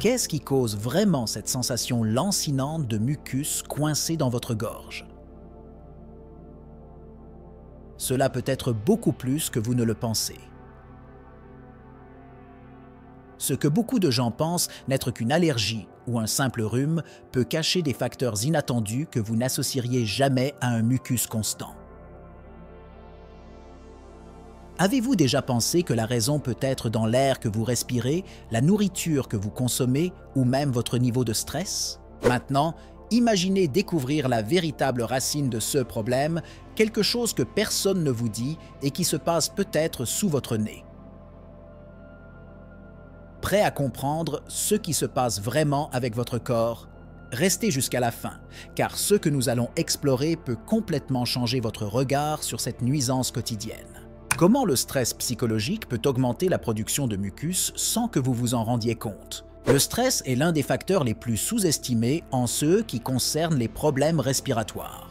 Qu'est-ce qui cause vraiment cette sensation lancinante de mucus coincé dans votre gorge? Cela peut être beaucoup plus que vous ne le pensez. Ce que beaucoup de gens pensent n'être qu'une allergie ou un simple rhume peut cacher des facteurs inattendus que vous n'associeriez jamais à un mucus constant. Avez-vous déjà pensé que la raison peut être dans l'air que vous respirez, la nourriture que vous consommez ou même votre niveau de stress? Maintenant, imaginez découvrir la véritable racine de ce problème, quelque chose que personne ne vous dit et qui se passe peut-être sous votre nez. Prêt à comprendre ce qui se passe vraiment avec votre corps? Restez jusqu'à la fin, car ce que nous allons explorer peut complètement changer votre regard sur cette nuisance quotidienne. Comment le stress psychologique peut augmenter la production de mucus sans que vous vous en rendiez compte? Le stress est l'un des facteurs les plus sous-estimés en ceux qui concernent les problèmes respiratoires.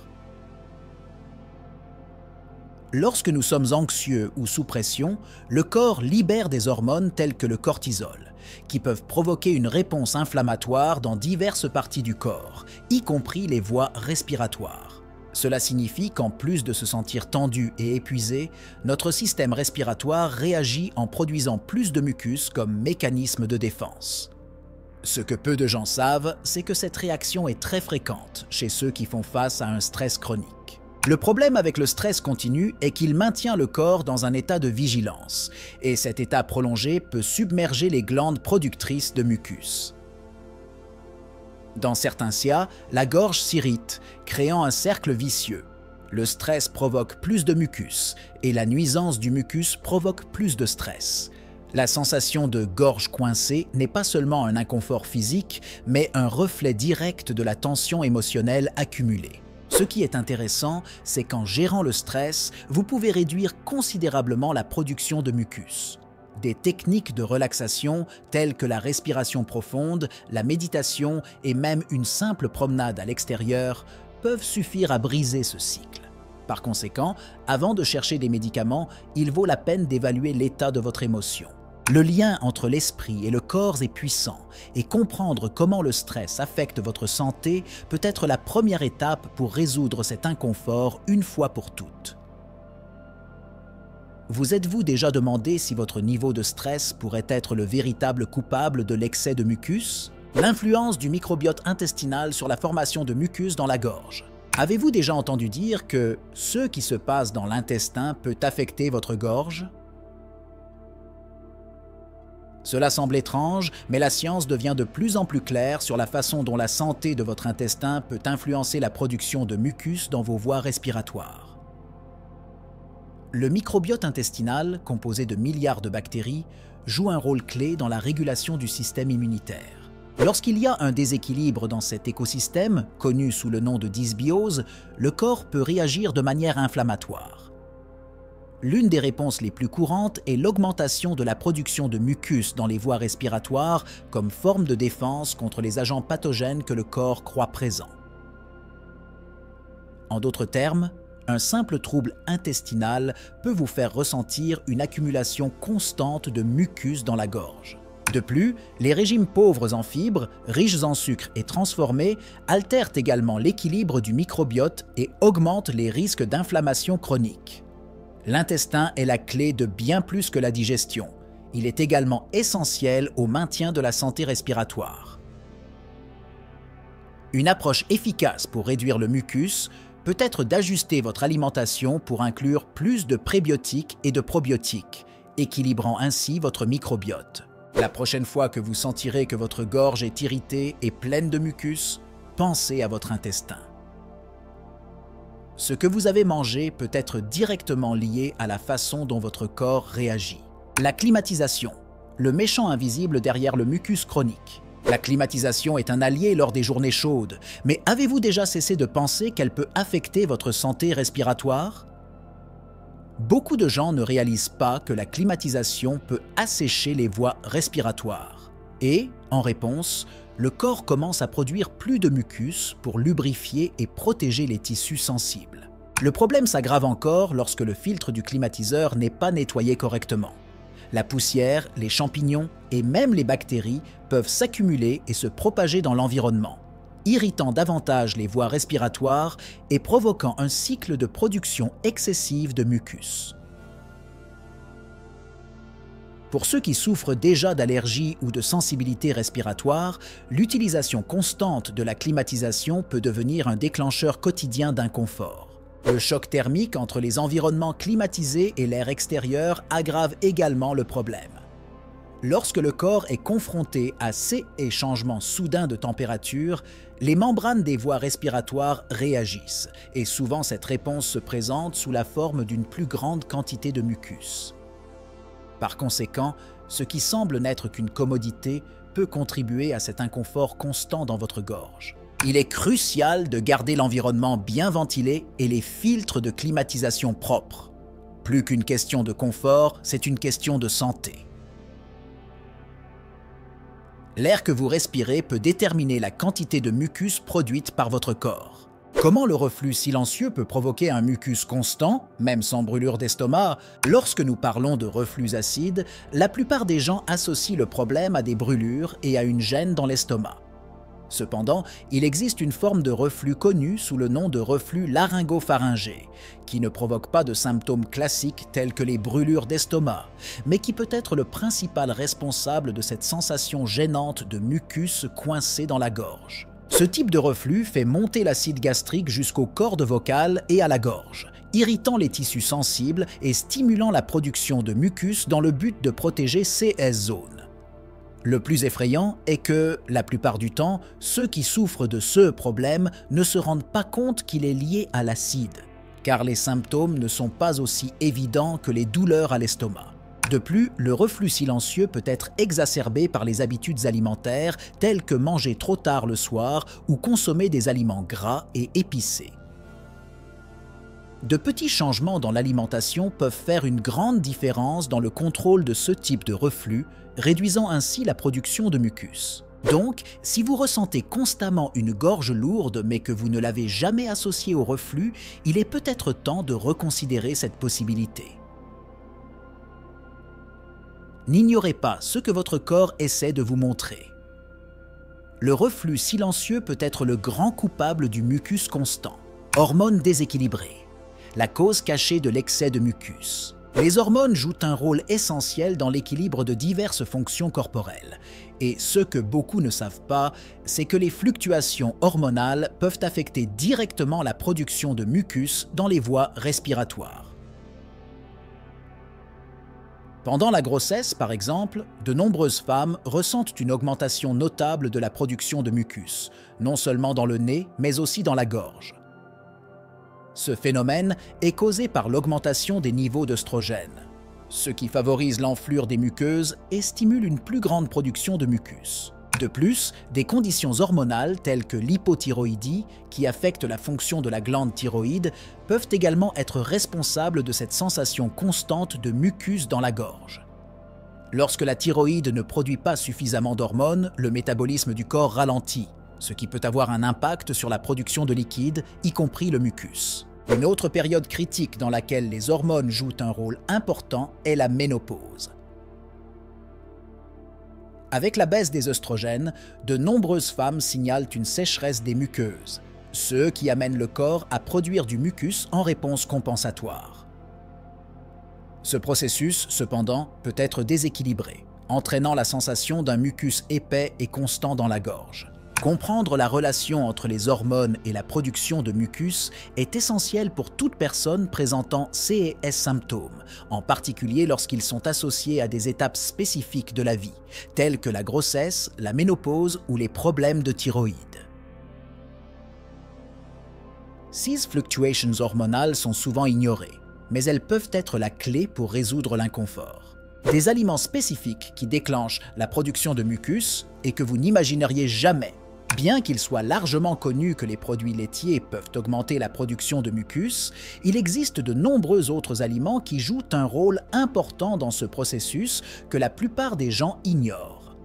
Lorsque nous sommes anxieux ou sous pression, le corps libère des hormones telles que le cortisol, qui peuvent provoquer une réponse inflammatoire dans diverses parties du corps, y compris les voies respiratoires. Cela signifie qu'en plus de se sentir tendu et épuisé, notre système respiratoire réagit en produisant plus de mucus comme mécanisme de défense. Ce que peu de gens savent, c'est que cette réaction est très fréquente chez ceux qui font face à un stress chronique. Le problème avec le stress continu est qu'il maintient le corps dans un état de vigilance, et cet état prolongé peut submerger les glandes productrices de mucus. Dans certains cas, la gorge s'irrite, créant un cercle vicieux. Le stress provoque plus de mucus, et la nuisance du mucus provoque plus de stress. La sensation de gorge coincée n'est pas seulement un inconfort physique, mais un reflet direct de la tension émotionnelle accumulée. Ce qui est intéressant, c'est qu'en gérant le stress, vous pouvez réduire considérablement la production de mucus. Des techniques de relaxation telles que la respiration profonde, la méditation et même une simple promenade à l'extérieur peuvent suffire à briser ce cycle. Par conséquent, avant de chercher des médicaments, il vaut la peine d'évaluer l'état de votre émotion. Le lien entre l'esprit et le corps est puissant et comprendre comment le stress affecte votre santé peut être la première étape pour résoudre cet inconfort une fois pour toutes. Vous êtes-vous déjà demandé si votre niveau de stress pourrait être le véritable coupable de l'excès de mucus? L'influence du microbiote intestinal sur la formation de mucus dans la gorge. Avez-vous déjà entendu dire que ce qui se passe dans l'intestin peut affecter votre gorge? Cela semble étrange, mais la science devient de plus en plus claire sur la façon dont la santé de votre intestin peut influencer la production de mucus dans vos voies respiratoires. Le microbiote intestinal, composé de milliards de bactéries, joue un rôle clé dans la régulation du système immunitaire. Lorsqu'il y a un déséquilibre dans cet écosystème, connu sous le nom de dysbiose, le corps peut réagir de manière inflammatoire. L'une des réponses les plus courantes est l'augmentation de la production de mucus dans les voies respiratoires comme forme de défense contre les agents pathogènes que le corps croit présents. En d'autres termes, un simple trouble intestinal peut vous faire ressentir une accumulation constante de mucus dans la gorge. De plus, les régimes pauvres en fibres, riches en sucre et transformés altèrent également l'équilibre du microbiote et augmentent les risques d'inflammation chronique. L'intestin est la clé de bien plus que la digestion. Il est également essentiel au maintien de la santé respiratoire. Une approche efficace pour réduire le mucus peut être d'ajuster votre alimentation pour inclure plus de prébiotiques et de probiotiques, équilibrant ainsi votre microbiote. La prochaine fois que vous sentirez que votre gorge est irritée et pleine de mucus, pensez à votre intestin. Ce que vous avez mangé peut être directement lié à la façon dont votre corps réagit. La climatisation, le méchant invisible derrière le mucus chronique. La climatisation est un allié lors des journées chaudes, mais avez-vous déjà cessé de penser qu'elle peut affecter votre santé respiratoire? Beaucoup de gens ne réalisent pas que la climatisation peut assécher les voies respiratoires. Et, en réponse, le corps commence à produire plus de mucus pour lubrifier et protéger les tissus sensibles. Le problème s'aggrave encore lorsque le filtre du climatiseur n'est pas nettoyé correctement. La poussière, les champignons et même les bactéries peuvent s'accumuler et se propager dans l'environnement, irritant davantage les voies respiratoires et provoquant un cycle de production excessive de mucus. Pour ceux qui souffrent déjà d'allergies ou de sensibilité respiratoire, l'utilisation constante de la climatisation peut devenir un déclencheur quotidien d'inconfort. Le choc thermique entre les environnements climatisés et l'air extérieur aggrave également le problème. Lorsque le corps est confronté à ces changements soudains de température, les membranes des voies respiratoires réagissent et souvent cette réponse se présente sous la forme d'une plus grande quantité de mucus. Par conséquent, ce qui semble n'être qu'une commodité peut contribuer à cet inconfort constant dans votre gorge. Il est crucial de garder l'environnement bien ventilé et les filtres de climatisation propres. Plus qu'une question de confort, c'est une question de santé. L'air que vous respirez peut déterminer la quantité de mucus produite par votre corps. Comment le reflux silencieux peut provoquer un mucus constant, même sans brûlure d'estomac? Lorsque nous parlons de reflux acide, la plupart des gens associent le problème à des brûlures et à une gêne dans l'estomac. Cependant, il existe une forme de reflux connue sous le nom de reflux laryngopharyngé, qui ne provoque pas de symptômes classiques tels que les brûlures d'estomac, mais qui peut être le principal responsable de cette sensation gênante de mucus coincé dans la gorge. Ce type de reflux fait monter l'acide gastrique jusqu'aux cordes vocales et à la gorge, irritant les tissus sensibles et stimulant la production de mucus dans le but de protéger ces zones. Le plus effrayant est que, la plupart du temps, ceux qui souffrent de ce problème ne se rendent pas compte qu'il est lié à l'acide, car les symptômes ne sont pas aussi évidents que les douleurs à l'estomac. De plus, le reflux silencieux peut être exacerbé par les habitudes alimentaires telles que manger trop tard le soir ou consommer des aliments gras et épicés. De petits changements dans l'alimentation peuvent faire une grande différence dans le contrôle de ce type de reflux, réduisant ainsi la production de mucus. Donc, si vous ressentez constamment une gorge lourde mais que vous ne l'avez jamais associée au reflux, il est peut-être temps de reconsidérer cette possibilité. N'ignorez pas ce que votre corps essaie de vous montrer. Le reflux silencieux peut être le grand coupable du mucus constant. Hormones déséquilibrées, la cause cachée de l'excès de mucus. Les hormones jouent un rôle essentiel dans l'équilibre de diverses fonctions corporelles. Et ce que beaucoup ne savent pas, c'est que les fluctuations hormonales peuvent affecter directement la production de mucus dans les voies respiratoires. Pendant la grossesse, par exemple, de nombreuses femmes ressentent une augmentation notable de la production de mucus, non seulement dans le nez, mais aussi dans la gorge. Ce phénomène est causé par l'augmentation des niveaux d'œstrogène, ce qui favorise l'enflure des muqueuses et stimule une plus grande production de mucus. De plus, des conditions hormonales telles que l'hypothyroïdie, qui affectent la fonction de la glande thyroïde, peuvent également être responsables de cette sensation constante de mucus dans la gorge. Lorsque la thyroïde ne produit pas suffisamment d'hormones, le métabolisme du corps ralentit, ce qui peut avoir un impact sur la production de liquide, y compris le mucus. Une autre période critique dans laquelle les hormones jouent un rôle important est la ménopause. Avec la baisse des œstrogènes, de nombreuses femmes signalent une sécheresse des muqueuses, ce qui amène le corps à produire du mucus en réponse compensatoire. Ce processus, cependant, peut être déséquilibré, entraînant la sensation d'un mucus épais et constant dans la gorge. Comprendre la relation entre les hormones et la production de mucus est essentiel pour toute personne présentant ces symptômes, en particulier lorsqu'ils sont associés à des étapes spécifiques de la vie, telles que la grossesse, la ménopause ou les problèmes de thyroïde. Ces fluctuations hormonales sont souvent ignorées, mais elles peuvent être la clé pour résoudre l'inconfort. Des aliments spécifiques qui déclenchent la production de mucus et que vous n'imagineriez jamais. Bien qu'il soit largement connu que les produits laitiers peuvent augmenter la production de mucus, il existe de nombreux autres aliments qui jouent un rôle important dans ce processus que la plupart des gens ignorent.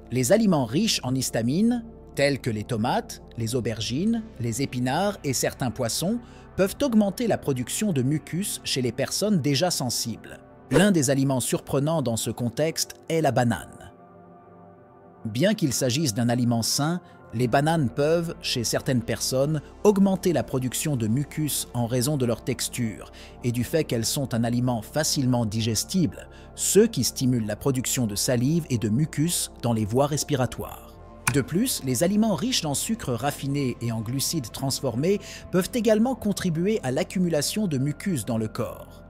Les aliments riches en histamine, tels que les tomates, les aubergines, les épinards et certains poissons, peuvent augmenter la production de mucus chez les personnes déjà sensibles. L'un des aliments surprenants dans ce contexte est la banane. Bien qu'il s'agisse d'un aliment sain, les bananes peuvent, chez certaines personnes, augmenter la production de mucus en raison de leur texture et du fait qu'elles sont un aliment facilement digestible, ce qui stimule la production de salive et de mucus dans les voies respiratoires. De plus, les aliments riches en sucre raffiné et en glucides transformés peuvent également contribuer à l'accumulation de mucus dans le corps.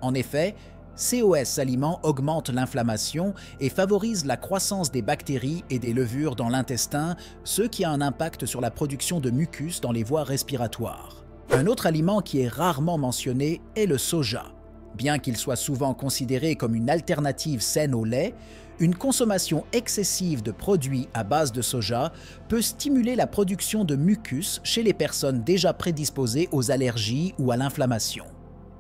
En effet, COS aliments augmentent l'inflammation et favorisent la croissance des bactéries et des levures dans l'intestin, ce qui a un impact sur la production de mucus dans les voies respiratoires. Un autre aliment qui est rarement mentionné est le soja. Bien qu'il soit souvent considéré comme une alternative saine au lait, une consommation excessive de produits à base de soja peut stimuler la production de mucus chez les personnes déjà prédisposées aux allergies ou à l'inflammation.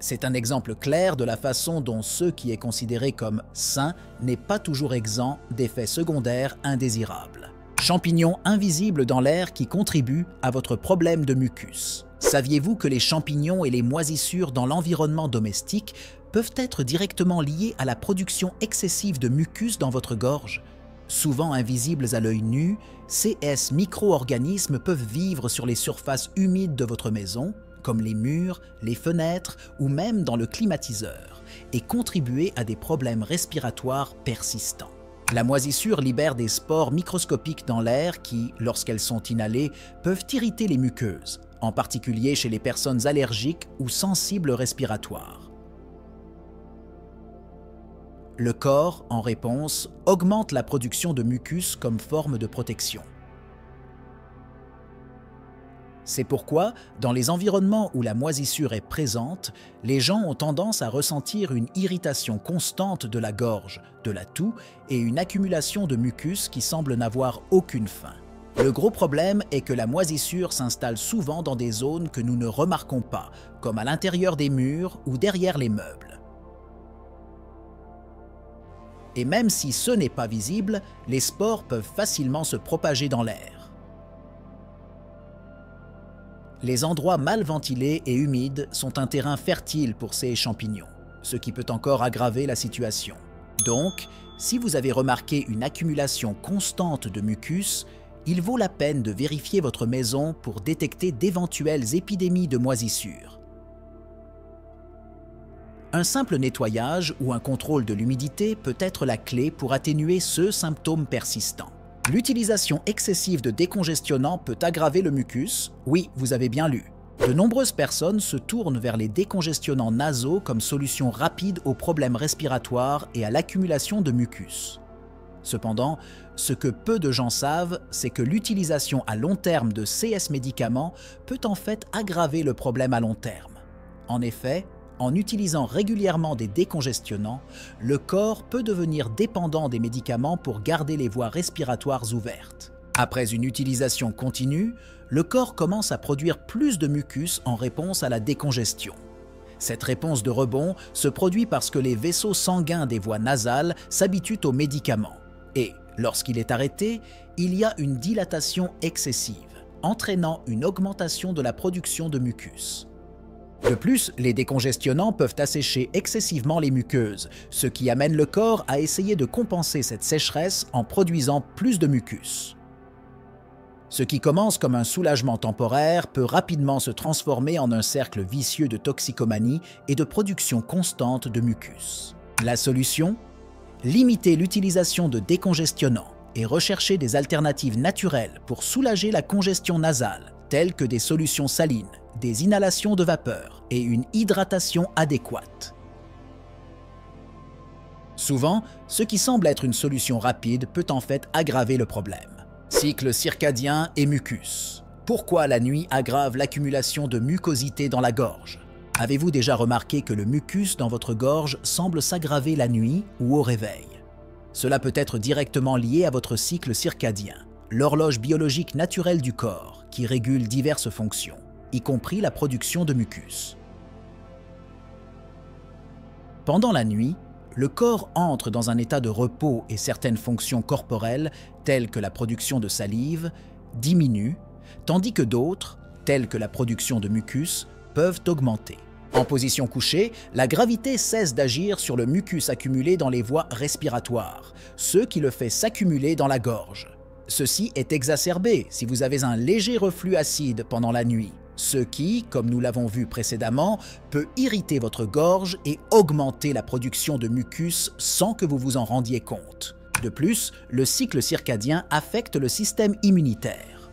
C'est un exemple clair de la façon dont ce qui est considéré comme sain n'est pas toujours exempt d'effets secondaires indésirables. Champignons invisibles dans l'air qui contribuent à votre problème de mucus. Saviez-vous que les champignons et les moisissures dans l'environnement domestique peuvent être directement liés à la production excessive de mucus dans votre gorge? Souvent invisibles à l'œil nu, ces micro-organismes peuvent vivre sur les surfaces humides de votre maison, comme les murs, les fenêtres ou même dans le climatiseur, et contribuer à des problèmes respiratoires persistants. La moisissure libère des spores microscopiques dans l'air qui, lorsqu'elles sont inhalées, peuvent irriter les muqueuses, en particulier chez les personnes allergiques ou sensibles respiratoires. Le corps, en réponse, augmente la production de mucus comme forme de protection. C'est pourquoi, dans les environnements où la moisissure est présente, les gens ont tendance à ressentir une irritation constante de la gorge, de la toux et une accumulation de mucus qui semble n'avoir aucune fin. Le gros problème est que la moisissure s'installe souvent dans des zones que nous ne remarquons pas, comme à l'intérieur des murs ou derrière les meubles. Et même si ce n'est pas visible, les spores peuvent facilement se propager dans l'air. Les endroits mal ventilés et humides sont un terrain fertile pour ces champignons, ce qui peut encore aggraver la situation. Donc, si vous avez remarqué une accumulation constante de mucus, il vaut la peine de vérifier votre maison pour détecter d'éventuelles épidémies de moisissure. Un simple nettoyage ou un contrôle de l'humidité peut être la clé pour atténuer ce symptôme persistant. L'utilisation excessive de décongestionnants peut aggraver le mucus, oui, vous avez bien lu. De nombreuses personnes se tournent vers les décongestionnants nasaux comme solution rapide aux problèmes respiratoires et à l'accumulation de mucus. Cependant, ce que peu de gens savent, c'est que l'utilisation à long terme de ces médicaments peut en fait aggraver le problème à long terme. En effet, en utilisant régulièrement des décongestionnants, le corps peut devenir dépendant des médicaments pour garder les voies respiratoires ouvertes. Après une utilisation continue, le corps commence à produire plus de mucus en réponse à la décongestion. Cette réponse de rebond se produit parce que les vaisseaux sanguins des voies nasales s'habituent aux médicaments. Et, lorsqu'il est arrêté, il y a une dilatation excessive, entraînant une augmentation de la production de mucus. De plus, les décongestionnants peuvent assécher excessivement les muqueuses, ce qui amène le corps à essayer de compenser cette sécheresse en produisant plus de mucus. Ce qui commence comme un soulagement temporaire peut rapidement se transformer en un cercle vicieux de toxicomanie et de production constante de mucus. La solution ? Limiter l'utilisation de décongestionnants et rechercher des alternatives naturelles pour soulager la congestion nasale, telles que des solutions salines, des inhalations de vapeur et une hydratation adéquate. Souvent, ce qui semble être une solution rapide peut en fait aggraver le problème. Cycle circadien et mucus. Pourquoi la nuit aggrave l'accumulation de mucosité dans la gorge? Avez-vous déjà remarqué que le mucus dans votre gorge semble s'aggraver la nuit ou au réveil? Cela peut être directement lié à votre cycle circadien, l'horloge biologique naturelle du corps qui régule diverses fonctions, y compris la production de mucus. Pendant la nuit, le corps entre dans un état de repos et certaines fonctions corporelles, telles que la production de salive, diminuent, tandis que d'autres, telles que la production de mucus, peuvent augmenter. En position couchée, la gravité cesse d'agir sur le mucus accumulé dans les voies respiratoires, ce qui le fait s'accumuler dans la gorge. Ceci est exacerbé si vous avez un léger reflux acide pendant la nuit, ce qui, comme nous l'avons vu précédemment, peut irriter votre gorge et augmenter la production de mucus sans que vous vous en rendiez compte. De plus, le cycle circadien affecte le système immunitaire.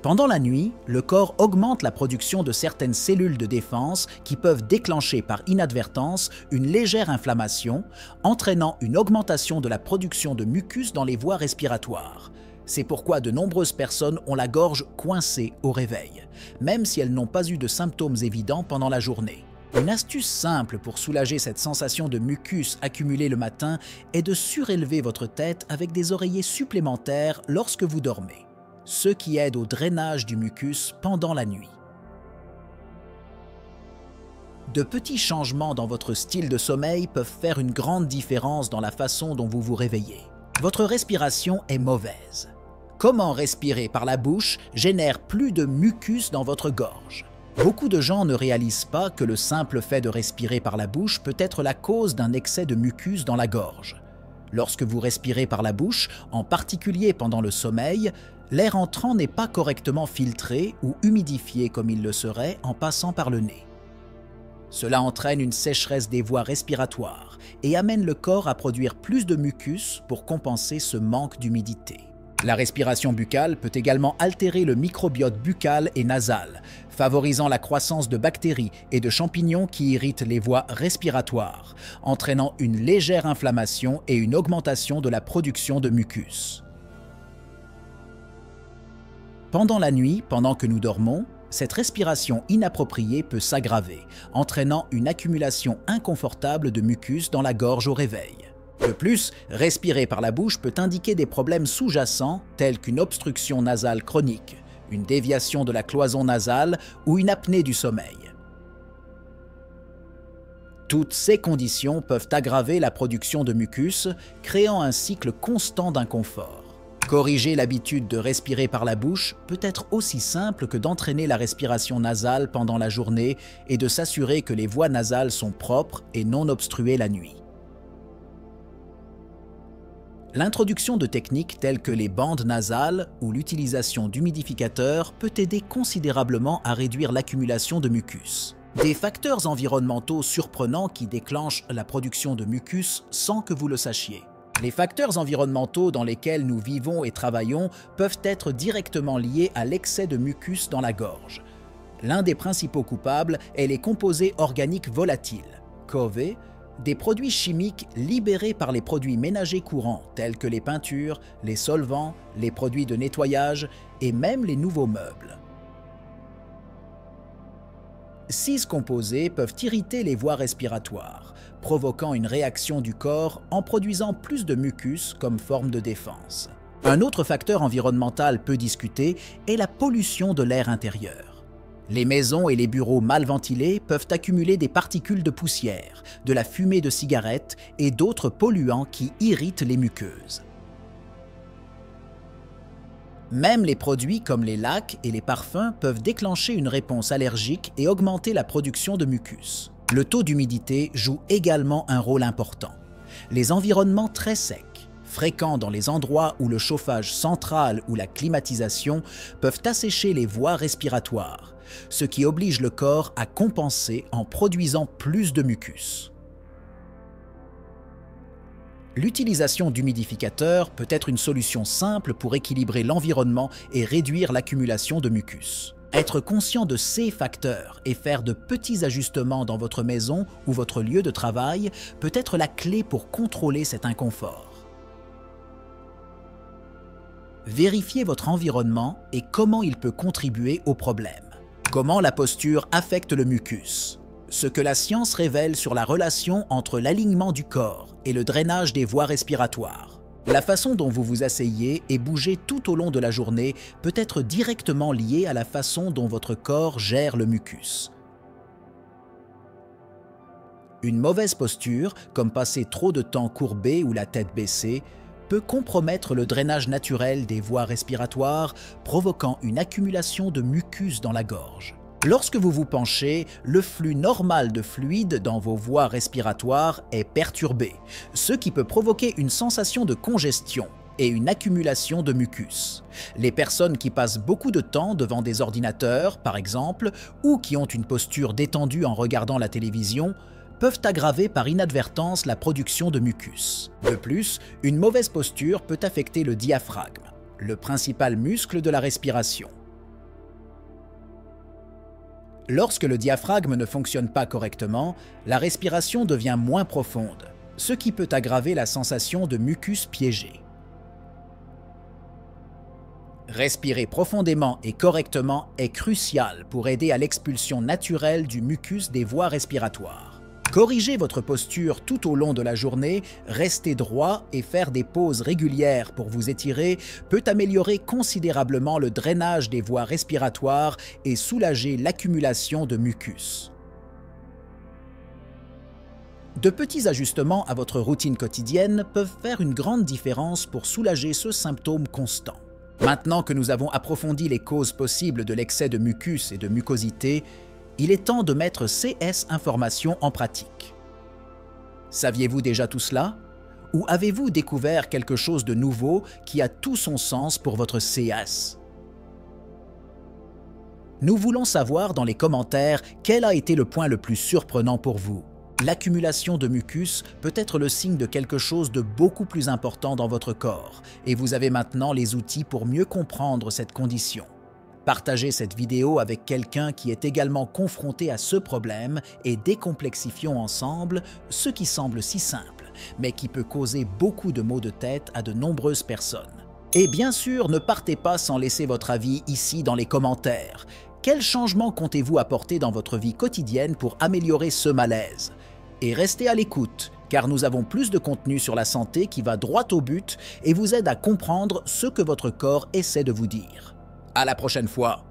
Pendant la nuit, le corps augmente la production de certaines cellules de défense qui peuvent déclencher par inadvertance une légère inflammation, entraînant une augmentation de la production de mucus dans les voies respiratoires. C'est pourquoi de nombreuses personnes ont la gorge coincée au réveil, même si elles n'ont pas eu de symptômes évidents pendant la journée. Une astuce simple pour soulager cette sensation de mucus accumulé le matin est de surélever votre tête avec des oreillers supplémentaires lorsque vous dormez, ce qui aide au drainage du mucus pendant la nuit. De petits changements dans votre style de sommeil peuvent faire une grande différence dans la façon dont vous vous réveillez. Votre respiration est mauvaise. Comment respirer par la bouche génère plus de mucus dans votre gorge. Beaucoup de gens ne réalisent pas que le simple fait de respirer par la bouche peut être la cause d'un excès de mucus dans la gorge. Lorsque vous respirez par la bouche, en particulier pendant le sommeil, l'air entrant n'est pas correctement filtré ou humidifié comme il le serait en passant par le nez. Cela entraîne une sécheresse des voies respiratoires et amène le corps à produire plus de mucus pour compenser ce manque d'humidité. La respiration buccale peut également altérer le microbiote buccal et nasal, favorisant la croissance de bactéries et de champignons qui irritent les voies respiratoires, entraînant une légère inflammation et une augmentation de la production de mucus. Pendant la nuit, pendant que nous dormons, cette respiration inappropriée peut s'aggraver, entraînant une accumulation inconfortable de mucus dans la gorge au réveil. De plus, respirer par la bouche peut indiquer des problèmes sous-jacents tels qu'une obstruction nasale chronique, une déviation de la cloison nasale ou une apnée du sommeil. Toutes ces conditions peuvent aggraver la production de mucus, créant un cycle constant d'inconfort. Corriger l'habitude de respirer par la bouche peut être aussi simple que d'entraîner la respiration nasale pendant la journée et de s'assurer que les voies nasales sont propres et non obstruées la nuit. L'introduction de techniques telles que les bandes nasales ou l'utilisation d'humidificateurs peut aider considérablement à réduire l'accumulation de mucus. Des facteurs environnementaux surprenants qui déclenchent la production de mucus sans que vous le sachiez. Les facteurs environnementaux dans lesquels nous vivons et travaillons peuvent être directement liés à l'excès de mucus dans la gorge. L'un des principaux coupables est les composés organiques volatiles, CoV, des produits chimiques libérés par les produits ménagers courants tels que les peintures, les solvants, les produits de nettoyage et même les nouveaux meubles. Ces composés peuvent irriter les voies respiratoires, provoquant une réaction du corps en produisant plus de mucus comme forme de défense. Un autre facteur environnemental peu discuté est la pollution de l'air intérieur. Les maisons et les bureaux mal ventilés peuvent accumuler des particules de poussière, de la fumée de cigarettes et d'autres polluants qui irritent les muqueuses. Même les produits comme les lacs et les parfums peuvent déclencher une réponse allergique et augmenter la production de mucus. Le taux d'humidité joue également un rôle important. Les environnements très secs, fréquents dans les endroits où le chauffage central ou la climatisation peuvent assécher les voies respiratoires, ce qui oblige le corps à compenser en produisant plus de mucus. L'utilisation d'humidificateurs peut être une solution simple pour équilibrer l'environnement et réduire l'accumulation de mucus. Être conscient de ces facteurs et faire de petits ajustements dans votre maison ou votre lieu de travail peut être la clé pour contrôler cet inconfort. Vérifiez votre environnement et comment il peut contribuer au problème. Comment la posture affecte le mucus. Ce que la science révèle sur la relation entre l'alignement du corps et le drainage des voies respiratoires. La façon dont vous vous asseyez et bougez tout au long de la journée peut être directement liée à la façon dont votre corps gère le mucus. Une mauvaise posture, comme passer trop de temps courbé ou la tête baissée, peut compromettre le drainage naturel des voies respiratoires, provoquant une accumulation de mucus dans la gorge. Lorsque vous vous penchez, le flux normal de fluide dans vos voies respiratoires est perturbé, ce qui peut provoquer une sensation de congestion et une accumulation de mucus. Les personnes qui passent beaucoup de temps devant des ordinateurs, par exemple, ou qui ont une posture détendue en regardant la télévision, peuvent aggraver par inadvertance la production de mucus. De plus, une mauvaise posture peut affecter le diaphragme, le principal muscle de la respiration. Lorsque le diaphragme ne fonctionne pas correctement, la respiration devient moins profonde, ce qui peut aggraver la sensation de mucus piégé. Respirer profondément et correctement est crucial pour aider à l'expulsion naturelle du mucus des voies respiratoires. Corriger votre posture tout au long de la journée, rester droit et faire des pauses régulières pour vous étirer peut améliorer considérablement le drainage des voies respiratoires et soulager l'accumulation de mucus. De petits ajustements à votre routine quotidienne peuvent faire une grande différence pour soulager ce symptôme constant. Maintenant que nous avons approfondi les causes possibles de l'excès de mucus et de mucosité, il est temps de mettre CS Information en pratique. Saviez-vous déjà tout cela? Ou avez-vous découvert quelque chose de nouveau qui a tout son sens pour votre CS? Nous voulons savoir dans les commentaires quel a été le point le plus surprenant pour vous. L'accumulation de mucus peut être le signe de quelque chose de beaucoup plus important dans votre corps, et vous avez maintenant les outils pour mieux comprendre cette condition. Partagez cette vidéo avec quelqu'un qui est également confronté à ce problème et décomplexifions ensemble ce qui semble si simple, mais qui peut causer beaucoup de maux de tête à de nombreuses personnes. Et bien sûr, ne partez pas sans laisser votre avis ici dans les commentaires. Quels changements comptez-vous apporter dans votre vie quotidienne pour améliorer ce malaise? Et restez à l'écoute, car nous avons plus de contenu sur la santé qui va droit au but et vous aide à comprendre ce que votre corps essaie de vous dire. À la prochaine fois!